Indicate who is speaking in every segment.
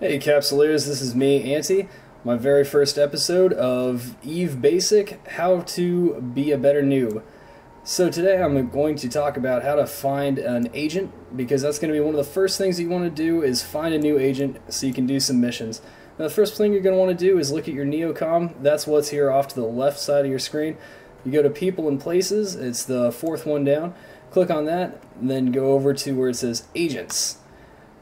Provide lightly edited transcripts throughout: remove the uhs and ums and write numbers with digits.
Speaker 1: Hey Capsuleers, this is me, Auntie. My very first episode of Eve Basic, How to Be a Better Noob. So today I'm going to talk about how to find an agent, because that's going to be one of the first things you want to do is find a new agent so you can do some missions. Now the first thing you're going to want to do is look at your Neocom. That's what's here off to the left side of your screen. You go to People and Places, it's the fourth one down. Click on that, and then go over to where it says Agents.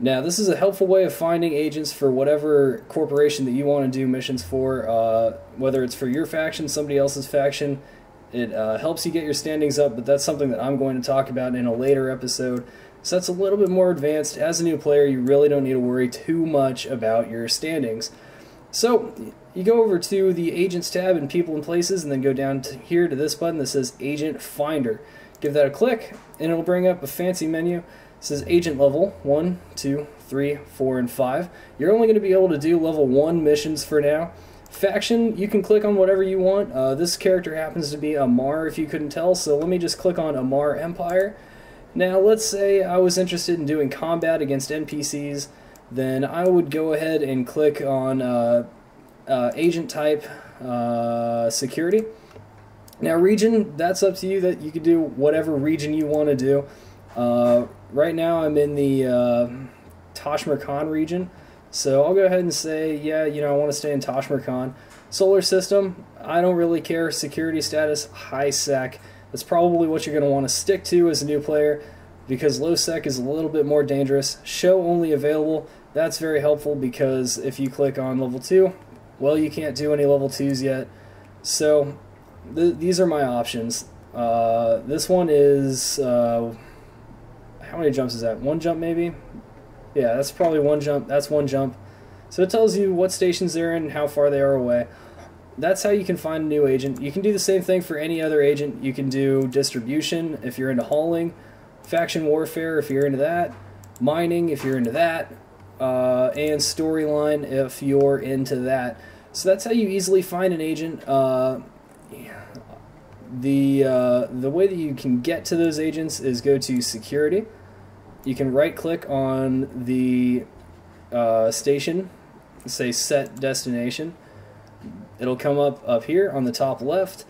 Speaker 1: Now, this is a helpful way of finding agents for whatever corporation that you want to do missions for, whether it's for your faction, somebody else's faction. It helps you get your standings up, but that's something that I'm going to talk about in a later episode. So that's a little bit more advanced. As a new player, you really don't need to worry too much about your standings. So, you go over to the Agents tab in People and Places, and then go down to here to this button that says Agent Finder. Give that a click, and it'll bring up a fancy menu. It says agent level 1, 2, 3, 4, and 5. You're only going to be able to do level 1 missions for now. Faction, you can click on whatever you want. This character happens to be Amarr, if you couldn't tell, so let me just click on Amarr Empire. Now, let's say I was interested in doing combat against NPCs, then I would go ahead and click on agent type security. Now, region, that's up to you. That you can do whatever region you want to do. Right now I'm in the Tashmir Khan region, so I'll go ahead and say, yeah, I want to stay in Tashmir Khan. Solar system, I don't really care. Security status, high sec. That's probably what you're going to want to stick to as a new player, because low sec is a little bit more dangerous. Show only available, that's very helpful, because if you click on level 2, well, you can't do any level 2s yet. So these are my options. This one is how many jumps is that? One jump maybe? Yeah, that's probably one jump. That's one jump. So it tells you what stations they're in and how far they are away. That's how you can find a new agent. You can do the same thing for any other agent. You can do distribution if you're into hauling, faction warfare if you're into that, mining if you're into that, and storyline if you're into that. So that's how you easily find an agent. The way that you can get to those agents is go to security. You can right click on the station, say set destination. It'll come up here on the top left,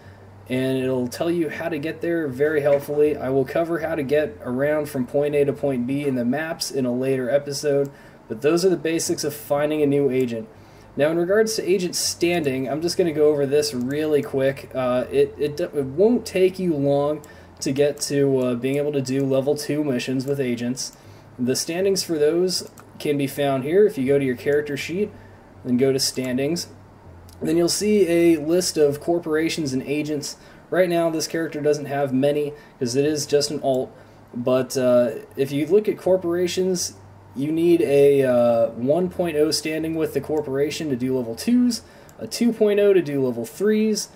Speaker 1: and it'll tell you how to get there very helpfully. I will cover how to get around from point A to point B in the maps in a later episode, but those are the basics of finding a new agent. Now, in regards to agent standing, I'm just going to go over this really quick. It won't take you long to get to being able to do level 2 missions with agents. The standings for those can be found here. If you go to your character sheet, then go to standings, then you'll see a list of corporations and agents. Right now, this character doesn't have many because it is just an alt, but if you look at corporations, you need a 1.0 standing with the corporation to do level 2s, a 2.0 to do level 3s,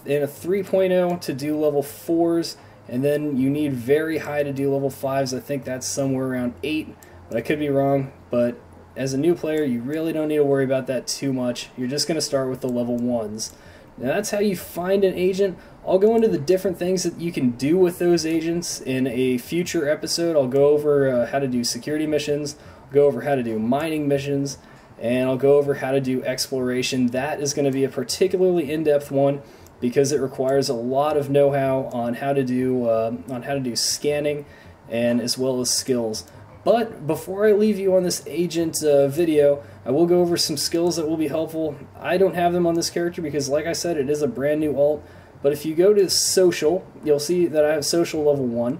Speaker 1: and a 3.0 to do level 4s, and then you need very high to do level 5s. I think that's somewhere around 8, but I could be wrong. But as a new player, you really don't need to worry about that too much. You're just going to start with the level 1s. Now that's how you find an agent. I'll go into the different things that you can do with those agents in a future episode. I'll go over how to do security missions, I'll go over how to do mining missions, and I'll go over how to do exploration. That is going to be a particularly in-depth one because it requires a lot of know-how on how to do scanning and as well as skills. But before I leave you on this agent video, I will go over some skills that will be helpful. I don't have them on this character because, like I said, it is a brand new alt. But if you go to social, you'll see that I have social level 1.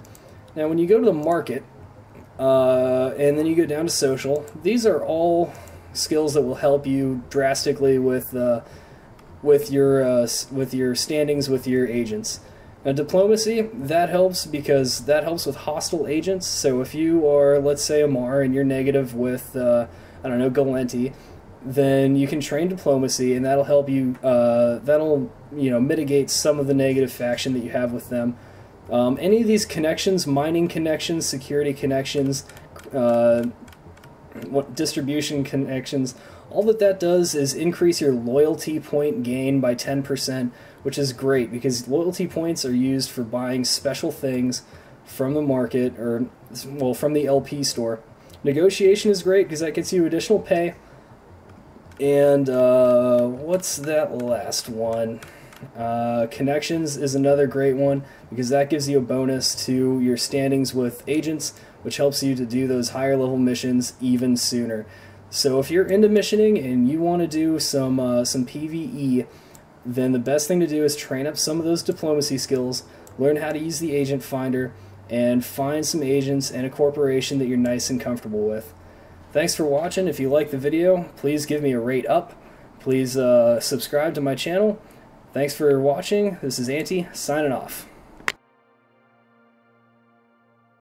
Speaker 1: Now when you go to the market, and then you go down to social, these are all skills that will help you drastically with your standings with your agents. Now diplomacy, that helps because that helps with hostile agents. So if you are, let's say, Amarr and you're negative with, I don't know, Gallente, then you can train diplomacy, and that'll help you. That'll mitigate some of the negative faction that you have with them. Any of these connections, mining connections, security connections, distribution connections, all that does is increase your loyalty point gain by 10%, which is great because loyalty points are used for buying special things from the market, or, well, from the LP store. Negotiation is great because that gets you additional pay. And what's that last one? Connections is another great one because that gives you a bonus to your standings with agents, which helps you to do those higher level missions even sooner. So if you're into missioning and you want to do some PvE, then the best thing to do is train up some of those diplomacy skills, learn how to use the agent finder, and find some agents and a corporation that you're nice and comfortable with. Thanks for watching. If you like the video, please give me a rate up. Please subscribe to my channel. Thanks for watching. This is Anti, signing off.